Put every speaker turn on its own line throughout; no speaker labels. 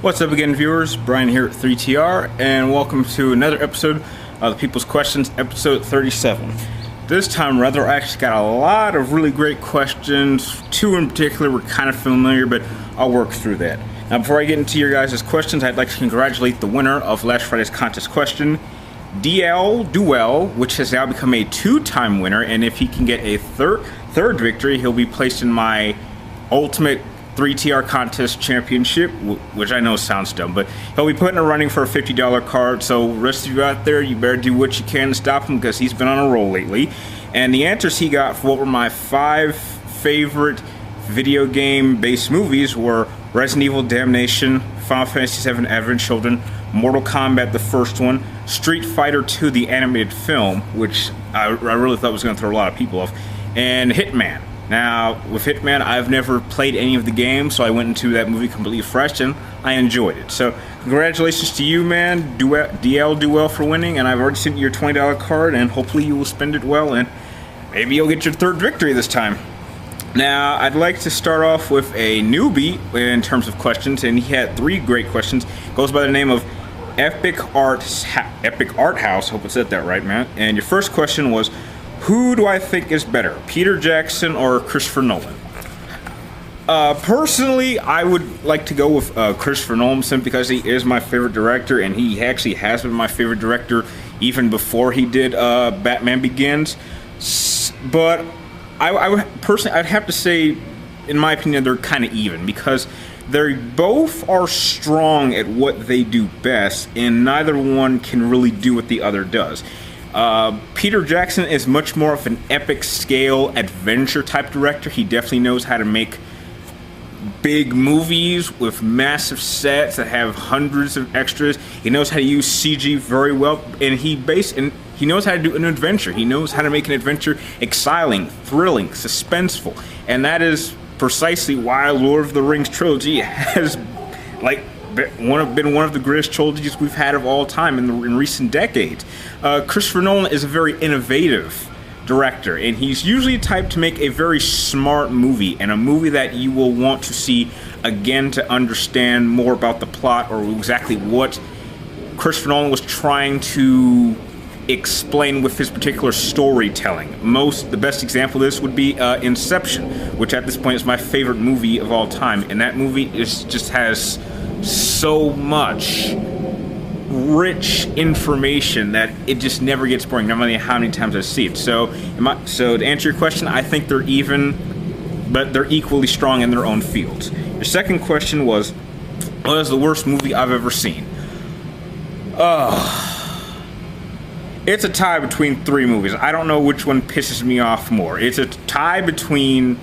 What's up again, viewers? Brian here at 3TR, and welcome to another episode of the People's Questions, episode 37. This time, rather, I actually got a lot of really great questions. Two in particular were kind of familiar, but I'll work through that. Now, before I get into your guys' questions, I'd like to congratulate the winner of last Friday's contest question, DL Duell, which has now become a two-time winner, and if he can get a third victory, he'll be placed in my ultimate 3TR contest championship, which I know sounds dumb, but he'll be put in a running for a $50 card. So rest of you out there, you better do what you can to stop him, because he's been on a roll lately. And the answers he got for what were my 5 favorite video game based movies were Resident Evil Damnation, Final Fantasy VII Advent Children, Mortal Kombat the first one, Street Fighter 2 the animated film, which I really thought was going to throw a lot of people off, and Hitman. Now, with Hitman, I've never played any of the games, so I went into that movie completely fresh, and I enjoyed it. So, congratulations to you, man. DL, do well for winning, and I've already sent you your $20 card, and hopefully you will spend it well, and maybe you'll get your third victory this time. Now, I'd like to start off with a newbie in terms of questions, and he had 3 great questions. Goes by the name of EpicartHouse. Hope I said that right, man. And your first question was, who do I think is better, Peter Jackson or Christopher Nolan? Personally, I would like to go with Christopher Nolan, simply because he is my favorite director, and he actually has been my favorite director even before he did Batman Begins. But I'd have to say, in my opinion, they're kind of even, because they both are strong at what they do best, and neither one can really do what the other does. Peter Jackson is much more of an epic scale adventure type director. He definitely knows how to make big movies with massive sets that have hundreds of extras. He knows how to use CG very well, and he knows how to do an adventure. He knows how to make an adventure exciting, thrilling, suspenseful, and that is precisely why Lord of the Rings trilogy has been one of the greatest trilogies we've had of all time in recent decades. Christopher Nolan is a very innovative director, and he's usually the type to make a very smart movie, and a movie that you will want to see again to understand more about the plot or exactly what Christopher Nolan was trying to explain with his particular storytelling. The best example of this would be Inception, which at this point is my favorite movie of all time, and that movie just has so much rich information that it just never gets boring, no matter how many times I see it. So to answer your question, I think they're even, but they're equally strong in their own fields. Your second question was, what is the worst movie I've ever seen? It's a tie between 3 movies. I don't know which one pisses me off more. It's a tie between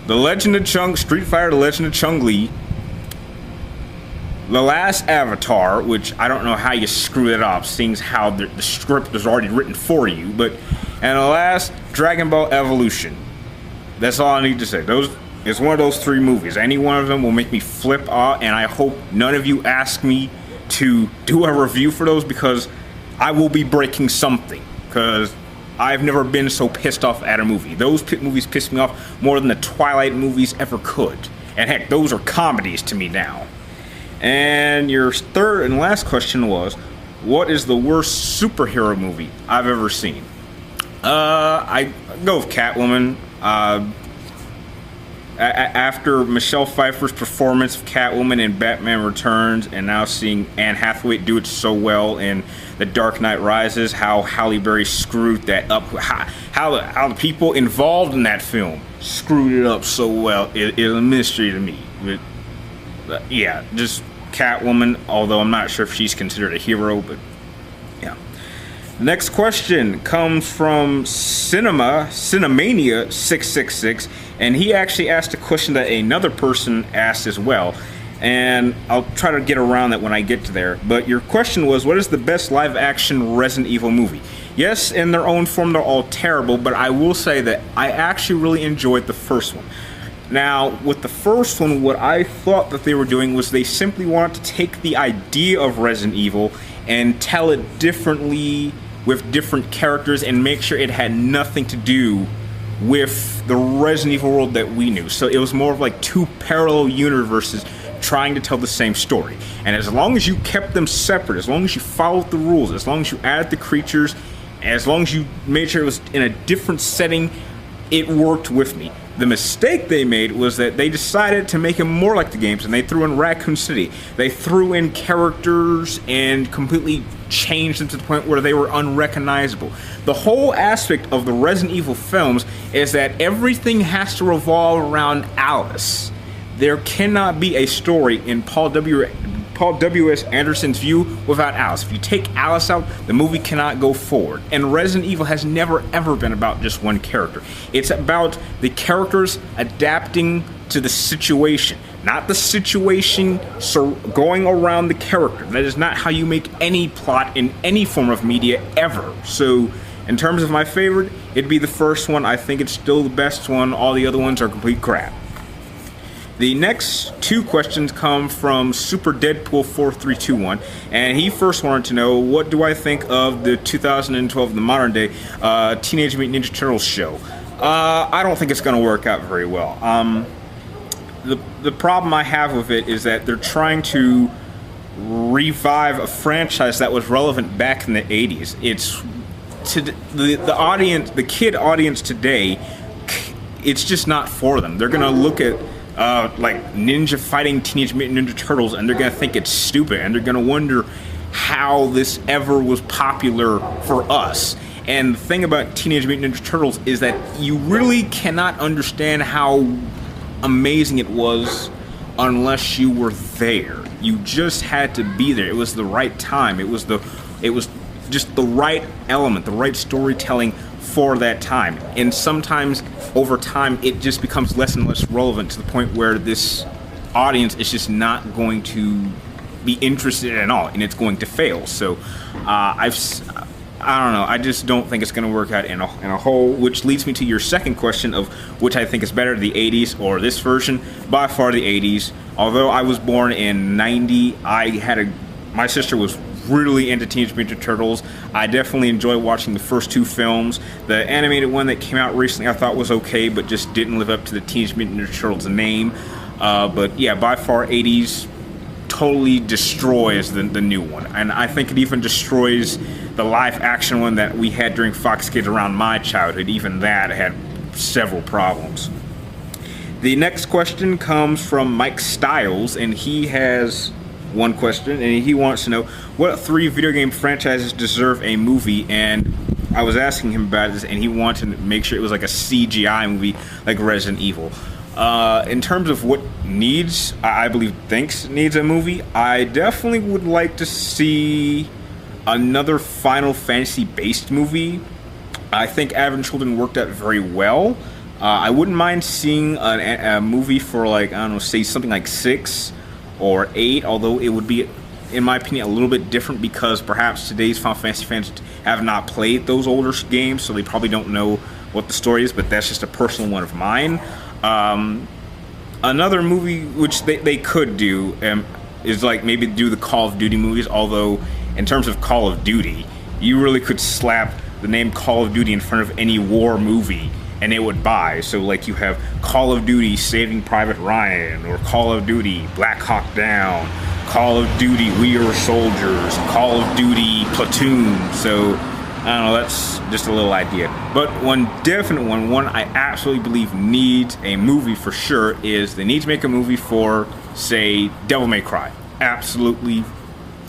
Street Fighter: The Legend of Chun-Li, The Last Avatar, which I don't know how you screw it up, seeing how the script is already written for you, and the last, Dragon Ball Evolution. That's all I need to say. It's one of those 3 movies. Any one of them will make me flip out, and I hope none of you ask me to do a review for those, because I will be breaking something, because I've never been so pissed off at a movie. Those movies piss me off more than the Twilight movies ever could. And heck, those are comedies to me now. And your third and last question was, what is the worst superhero movie I've ever seen? I go with Catwoman. After Michelle Pfeiffer's performance of Catwoman in Batman Returns, and now seeing Anne Hathaway do it so well in The Dark Knight Rises, how Halle Berry screwed that up, how the people involved in that film screwed it up so well, it is a mystery to me. Yeah, just Catwoman, although I'm not sure if she's considered a hero, but yeah. Next question comes from Cinemania 666, and he actually asked a question that another person asked as well, and I'll try to get around that when I get to there. But your question was, what is the best live-action Resident Evil movie? Yes, in their own form, they're all terrible, but I will say that I actually really enjoyed the first one. Now, with the first one, what I thought that they were doing was they simply wanted to take the idea of Resident Evil and tell it differently with different characters and make sure it had nothing to do with the Resident Evil world that we knew. So it was more of like 2 parallel universes trying to tell the same story. And as long as you kept them separate, as long as you followed the rules, as long as you added the creatures, as long as you made sure it was in a different setting, it worked with me. The mistake they made was that they decided to make it more like the games, and they threw in Raccoon City. They threw in characters and completely changed them to the point where they were unrecognizable. The whole aspect of the Resident Evil films is that everything has to revolve around Alice. There cannot be a story in Paul W.S. Anderson's view without Alice. If you take Alice out, the movie cannot go forward. And Resident Evil has never ever been about just one character. It's about the characters adapting to the situation, not the situation going around the character. That is not how you make any plot in any form of media ever. So in terms of my favorite, it'd be the first one. I think it's still the best one. All the other ones are complete crap. The next two questions come from Super Deadpool 4321, and he first wanted to know, what do I think of the 2012, the modern day, Teenage Mutant Ninja Turtles show? I don't think it's going to work out very well. The problem I have with it is that they're trying to revive a franchise that was relevant back in the 80s. It's to the audience, the kid audience today, it's just not for them. They're going to look at like ninja fighting Teenage Mutant Ninja Turtles, and they're gonna think it's stupid, and they're gonna wonder how this ever was popular for us. And the thing about Teenage Mutant Ninja Turtles is that you really cannot understand how amazing it was unless you were there. You just had to be there. It was the right time. It was just the right element, the right storytelling for that time. And sometimes over time it just becomes less and less relevant to the point where this audience is just not going to be interested at all, and it's going to fail. So I don't know, I just don't think it's going to work out in a whole, which leads me to your second question of which I think is better, the 80s or this version. By far the 80s. Although I was born in 90, my sister was really into Teenage Mutant Ninja Turtles. I definitely enjoyed watching the first two films. The animated one that came out recently I thought was okay, but just didn't live up to the Teenage Mutant Ninja Turtles name. But yeah, by far 80s totally destroys the new one. And I think it even destroys the live action one that we had during Fox Kids around my childhood. Even that had several problems. The next question comes from Mike Stylez, and he has one question, and he wants to know what 3 video game franchises deserve a movie. And I was asking him about this, and he wanted to make sure it was like a CGI movie like Resident Evil. In terms of what needs, I believe thinks needs a movie, I definitely would like to see another Final Fantasy based movie. I think Advent Children worked out very well. I wouldn't mind seeing a movie for, like, I don't know, say something like 6 or 8, although it would be, in my opinion, a little bit different because perhaps today's Final Fantasy fans have not played those older games, so they probably don't know what the story is, but that's just a personal one of mine. Another movie which they could do is like maybe do the Call of Duty movies, although in terms of Call of Duty, you really could slap the name Call of Duty in front of any war movie and it would buy. So like you have Call of Duty Saving Private Ryan, or Call of Duty Black Hawk Down, Call of Duty We Are Soldiers, Call of Duty Platoon. So I don't know, that's just a little idea. But one definite one I absolutely believe needs a movie for sure is they need to make a movie for, say, Devil May Cry. Absolutely.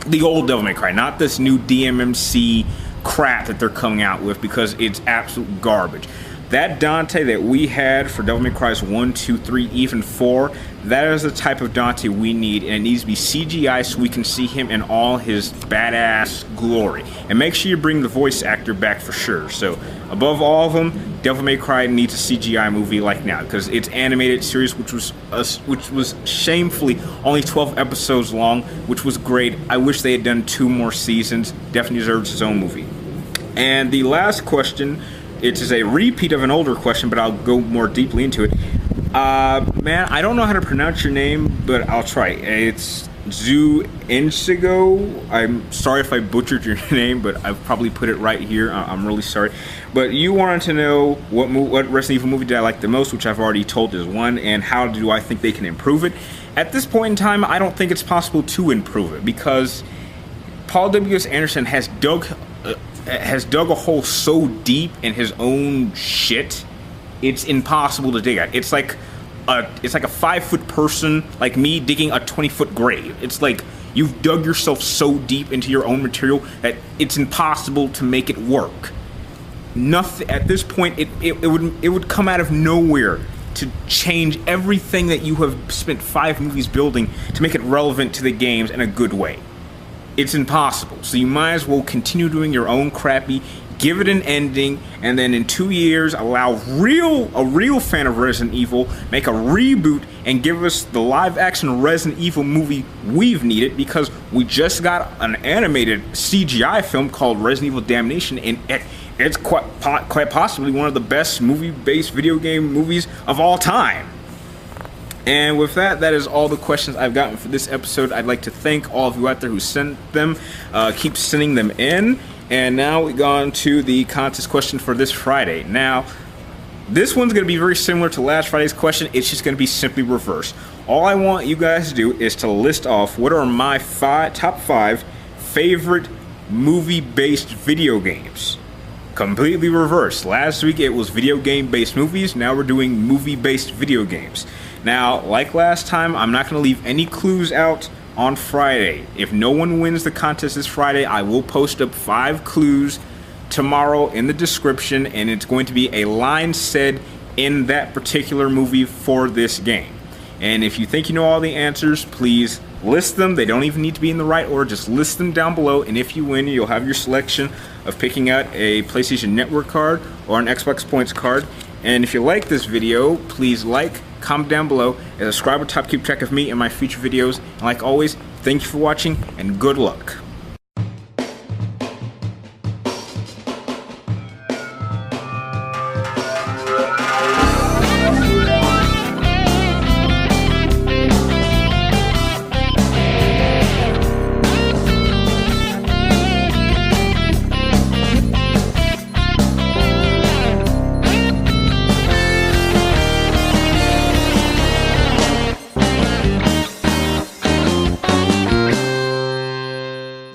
The old Devil May Cry, not this new DMMC crap that they're coming out with, because it's absolute garbage. That Dante that we had for Devil May Cry's 1, 2, 3, even 4, that is the type of Dante we need, and it needs to be CGI so we can see him in all his badass glory. And make sure you bring the voice actor back for sure. So, above all of them, Devil May Cry needs a CGI movie like now, because its animated series, which was shamefully only 12 episodes long, which was great. I wish they had done 2 more seasons. Definitely deserves its own movie. And the last question, it is a repeat of an older question, but I'll go more deeply into it. Man, I don't know how to pronounce your name, but I'll try. It's Zu Insigo. I'm sorry if I butchered your name, but I've probably put it right here. I'm really sorry. But you wanted to know what Resident Evil movie did I like the most, which I've already told is 1, and how do I think they can improve it. at this point in time, I don't think it's possible to improve it because Paul W.S. Anderson has dug a hole so deep in his own shit. It's impossible to dig at. It's like a 5-foot person like me digging a 20-foot grave. It's like you've dug yourself so deep into your own material that it's impossible to make it work. Nothing at this point. It would come out of nowhere to change everything that you have spent 5 movies building to make it relevant to the games in a good way. It's impossible. So you might as well continue doing your own crappy, give it an ending, and then in 2 years allow a real fan of Resident Evil make a reboot and give us the live-action Resident Evil movie we've needed, because we just got an animated CGI film called Resident Evil Damnation, and it's quite possibly one of the best movie-based video game movies of all time. And with that, that is all the questions I've gotten for this episode. I'd like to thank all of you out there who sent them. Keep sending them in. And now we go on to the contest question for this Friday. Now, this one's going to be very similar to last Friday's question. It's just going to be simply reversed. All I want you guys to do is to list off what are my top 5 favorite movie-based video games. Completely reversed. Last week it was video game-based movies. Now we're doing movie-based video games. Now, like last time, I'm not going to leave any clues out on Friday. If no one wins the contest this Friday, I will post up 5 clues tomorrow in the description, and it's going to be a line said in that particular movie for this game. And if you think you know all the answers, please list them. They don't even need to be in the right order. Just list them down below, and if you win, you'll have your selection of picking out a PlayStation Network card or an Xbox Points card. And if you like this video, please like, comment down below, and subscribe to keep track of me and my future videos. And like always, thank you for watching, and good luck.